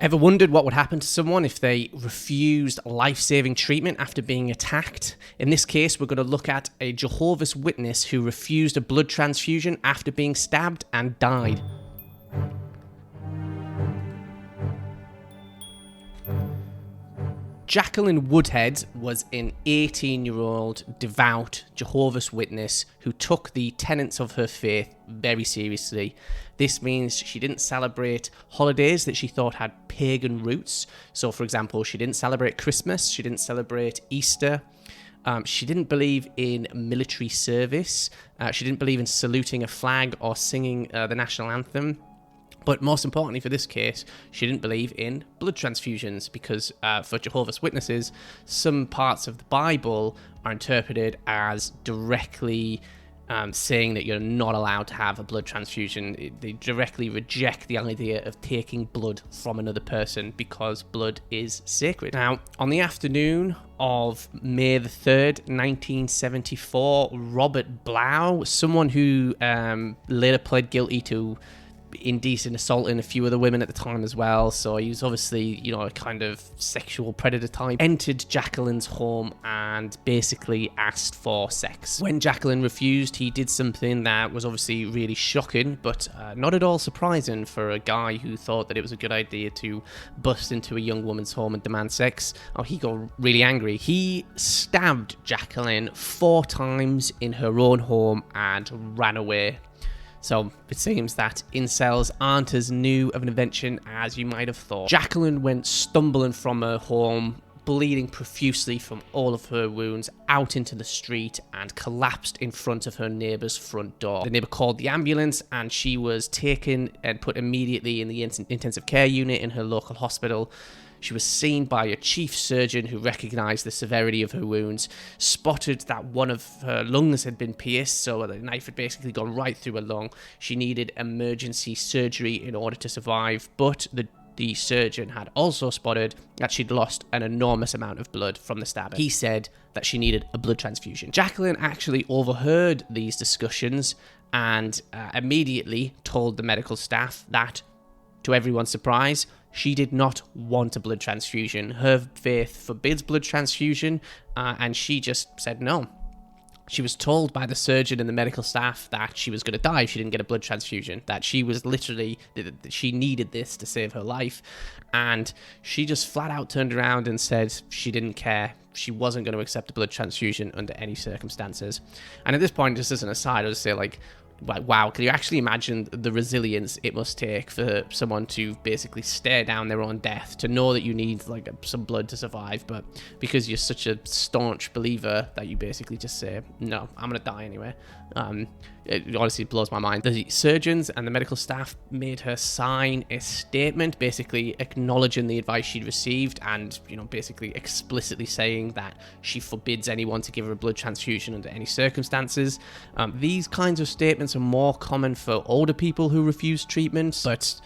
Ever wondered what would happen to someone if they refused life-saving treatment after being attacked? In this case, we're going to look at a Jehovah's Witness who refused a blood transfusion after being stabbed and died. Jacqueline Woodhead was an 18-year-old devout Jehovah's Witness who took the tenets of her faith very seriously. This means she didn't celebrate holidays that she thought had pagan roots. So, for example, she didn't celebrate Christmas, she didn't celebrate Easter. She didn't believe in military service. She didn't believe in saluting a flag or singing the national anthem. But most importantly for this case, she didn't believe in blood transfusions because for Jehovah's Witnesses, some parts of the Bible are interpreted as directly saying that you're not allowed to have a blood transfusion. They directly reject the idea of taking blood from another person because blood is sacred. Now, on the afternoon of May the 3rd, 1974, Robert Blau, someone who later pled guilty to indecent assaulting a few other women at the time as well, so he was obviously, a kind of sexual predator type, entered Jacqueline's home and basically asked for sex. When Jacqueline refused, he did something that was obviously really shocking, but not at all surprising for a guy who thought that it was a good idea to bust into a young woman's home and demand sex. He got really angry. He stabbed Jacqueline 4 times in her own home and ran away. So it seems that incels aren't as new of an invention as you might have thought. Jacqueline went stumbling from her home, bleeding profusely from all of her wounds, out into the street and collapsed in front of her neighbour's front door. The neighbour called the ambulance and she was taken and put immediately in the intensive care unit in her local hospital. She was seen by a chief surgeon who recognised the severity of her wounds, spotted that one of her lungs had been pierced, so the knife had basically gone right through her lung. She needed emergency surgery in order to survive, but the surgeon had also spotted that she'd lost an enormous amount of blood from the stabbing. He said that she needed a blood transfusion. Jacqueline actually overheard these discussions and immediately told the medical staff that, to everyone's surprise, she did not want a blood transfusion. Her faith forbids blood transfusion, and she just said no. She was told by the surgeon and the medical staff that she was going to die if she didn't get a blood transfusion, that she was literally, she needed this to save her life, and she just flat out turned around and said she didn't care. She wasn't going to accept a blood transfusion under any circumstances. And at this point, just as an aside, I'll just say, wow, can you actually imagine the resilience it must take for someone to basically stare down their own death, to know that you need some blood to survive, but because you're such a staunch believer that you basically just say, no, I'm gonna die anyway. It honestly blows my mind. The surgeons and the medical staff made her sign a statement basically acknowledging the advice she'd received and, basically explicitly saying that she forbids anyone to give her a blood transfusion under any circumstances. These kinds of statements are more common for older people who refuse treatment, but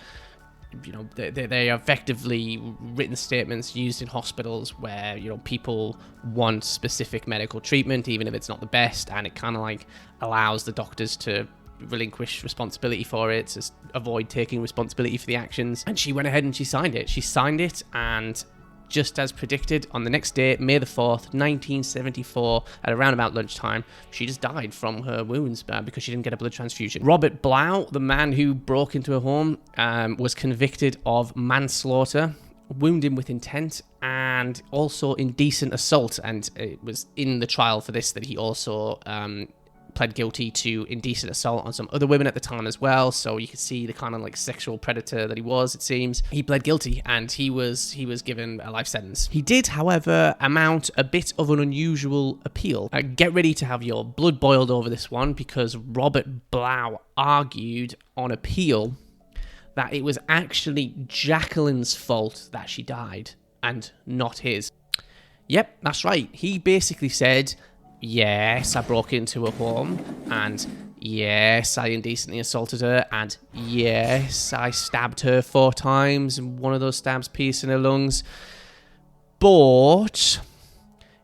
they are effectively written statements used in hospitals where, people want specific medical treatment, even if it's not the best, and it kind of allows the doctors to relinquish responsibility for it, to avoid taking responsibility for the actions. And she went ahead and she signed it. And just as predicted, on the next day, May the 4th, 1974, at around about lunchtime, she just died from her wounds because she didn't get a blood transfusion. Robert Blau, the man who broke into her home, was convicted of manslaughter, wounding with intent, and also indecent assault. And it was in the trial for this that he also pled guilty to indecent assault on some other women at the time as well, so you could see the kind of sexual predator that he was, it seems. He pled guilty and he was given a life sentence. He did, however, mount a bit of an unusual appeal. Get ready to have your blood boiled over this one, because Robert Blau argued on appeal that it was actually Jacqueline's fault that she died and not his. Yep, that's right. He basically said, yes, I broke into her home, and yes, I indecently assaulted her, and yes, I stabbed her 4 times, and one of those stabs piercing her lungs. But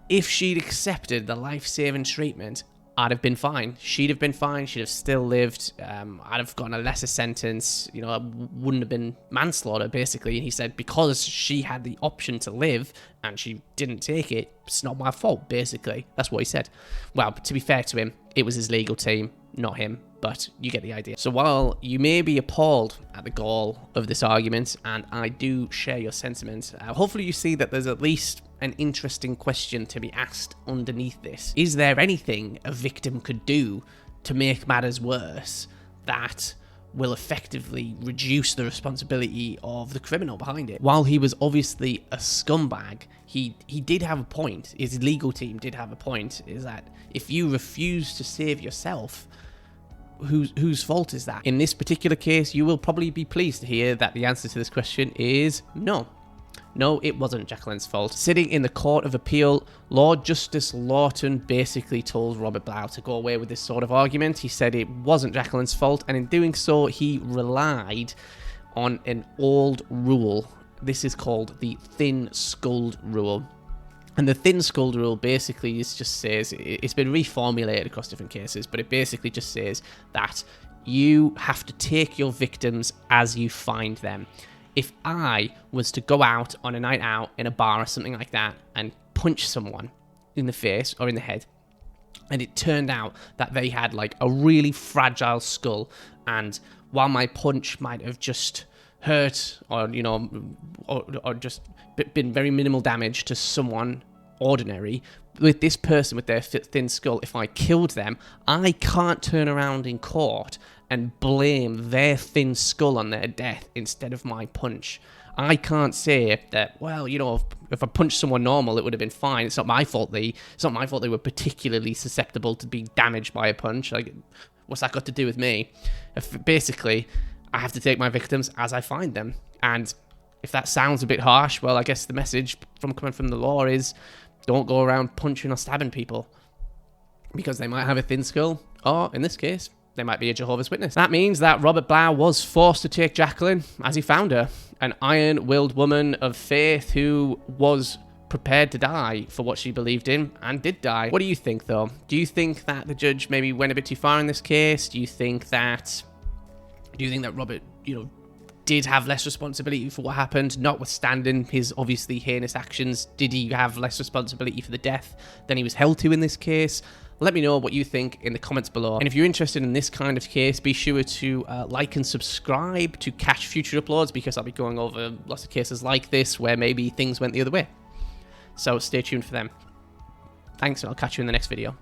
if she'd accepted the life-saving treatment, I'd have been fine. She'd have been fine. She'd have still lived. I'd have gotten a lesser sentence. You know, it wouldn't have been manslaughter, basically. And he said because she had the option to live and she didn't take it, it's not my fault, basically. That's what he said. Well, to be fair to him, it was his legal team, not him. But you get the idea. So while you may be appalled at the gall of this argument, and I do share your sentiment, hopefully you see that there's at least an interesting question to be asked underneath this. Is there anything a victim could do to make matters worse that will effectively reduce the responsibility of the criminal behind it? While he was obviously a scumbag, he did have a point. His legal team did have a point, is that if you refuse to save yourself, whose fault is that? In this particular case, you will probably be pleased to hear that the answer to this question is no. No, it wasn't Jacqueline's fault. Sitting in the Court of Appeal, Lord Justice Lawton basically told Robert Blau to go away with this sort of argument. He said it wasn't Jacqueline's fault, and in doing so, he relied on an old rule. This is called the thin-skulled rule. And the thin-skulled rule basically just says, it's been reformulated across different cases, but it basically just says that you have to take your victims as you find them. If I was to go out on a night out in a bar or something like that and punch someone in the face or in the head, and it turned out that they had like a really fragile skull, and while my punch might have just hurt or, you know, or just been very minimal damage to someone ordinary, with this person with their thin skull, if I killed them, I can't turn around in court and blame their thin skull on their death instead of my punch. I can't say that, well, you know, if I punched someone normal, it would have been fine. It's not my fault they were particularly susceptible to be damaged by a punch. Like, what's that got to do with me? Basically, I have to take my victims as I find them. And if that sounds a bit harsh, well, I guess the message coming from the law is don't go around punching or stabbing people because they might have a thin skull, or in this case, they might be a Jehovah's Witness. That means that Robert Blau was forced to take Jacqueline as he found her, an iron-willed woman of faith who was prepared to die for what she believed in, and did die. What do you think, though? Do you think that the judge maybe went a bit too far in this case? Do you think that Robert, you know, did have less responsibility for what happened, notwithstanding his obviously heinous actions? Did he have less responsibility for the death than he was held to in this case? Let me know what you think in the comments below. And if you're interested in this kind of case, be sure to like and subscribe to catch future uploads, because I'll be going over lots of cases like this where maybe things went the other way. So stay tuned for them. Thanks, and I'll catch you in the next video.